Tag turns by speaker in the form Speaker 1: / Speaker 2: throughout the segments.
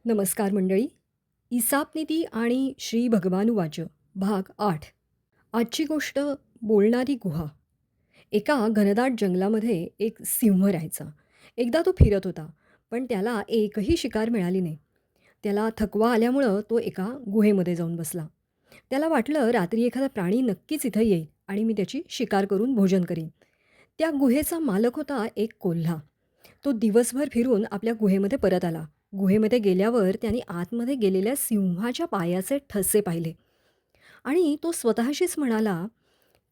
Speaker 1: नमस्कार मंडळी. ईसापनीती आणि श्री भगवानुवाच भाग 8. आजची गोष्ट बोलणारी गुहा. एका घनदाट जंगलामध्ये एक सिंह राहायचा. एकदा तो फिरत होता, पण त्याला एकही शिकार मिळाली नाही. त्याला थकवा आल्यामुळं तो एका गुहेमध्ये जाऊन बसला. त्याला वाटलं रात्री एखादा प्राणी नक्कीच इथं येईल आणि मी त्याची शिकार करून भोजन करीन. त्या गुहेचा मालक होता एक कोल्हा. तो दिवसभर फिरून आपल्या गुहेमध्ये परत आला. गुहेमध्ये गेल्यावर त्याने आतमध्ये गेलेल्या सिंहाच्या पायाचे ठसे पाहिले आणि तो स्वतःशीच म्हणाला,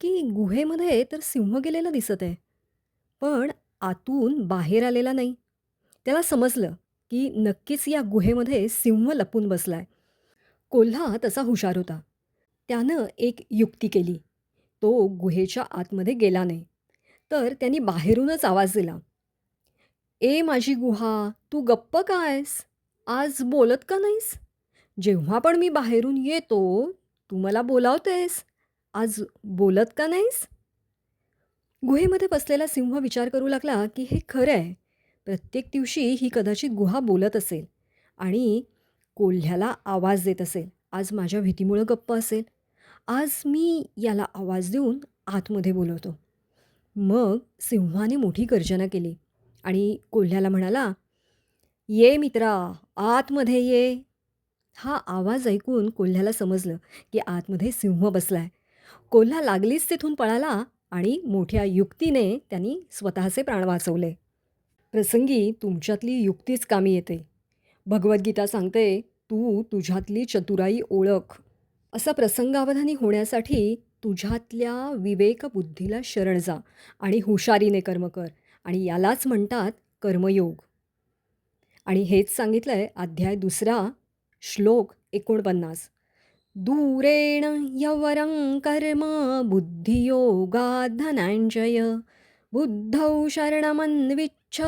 Speaker 1: की गुहेमध्ये तर सिंह गेलेला दिसत आहे, पण आतून बाहेर आलेला नाही. त्याला समजलं, की नक्कीच या गुहेमध्ये सिंह लपून बसलाय. कोल्हा तसा हुशार होता. त्यानं एक युक्ती केली. तो गुहेच्या आतमध्ये गेला नाही, तर त्यांनी बाहेरूनच आवाज दिला, "ए माझी गुहा, तू गप्प का आहेस? आज बोलत का नाहीस? जेव्हा पण मी बाहेरून येतो, तू मला बोलावतेस. आज बोलत का नाहीस?" गुहेमध्ये बसलेला सिंह विचार करू लागला, की हे खरं आहे. प्रत्येक दिवशी ही कदाचित गुहा बोलत असेल आणि कोल्ह्याला आवाज देत असेल. आज माझ्या भीतीमुळं गप्प असेल. आज मी याला आवाज देऊन आतमध्ये बोलवतो. मग सिंहाने मोठी गर्जना केली आणि कोल्ह्याला म्हणाला, "ये मित्रा, आतमध्ये ये." हा आवाज ऐकून कोल्ह्याला समजलं, की आतमध्ये सिंह बसलाय. कोल्हा लागलीच तिथून पळाला आणि मोठ्या युक्तीने त्यांनी स्वतःचे प्राण वाचवले. प्रसंगी तुमच्यातली युक्तीच कामी येते. भगवद्गीता सांगते, "तू तुझ्यातली चतुराई ओळख." असा प्रसंगावधानी होण्यासाठी तुझ्यातल्या विवेकबुद्धीला शरण जा आणि हुशारीने कर्म कर आणि यालाच म्हणतात कर्मयोग. आणि हेच सांगितलंय अध्याय 2 श्लोक 49. दूरेण यवरं कर्म बुद्धियोगात् धनंजय बुद्धौ शरणमन्विच्छ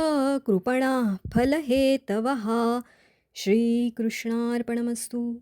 Speaker 1: कृपणा फलहेतवः. श्रीकृष्णार्पणमस्तु.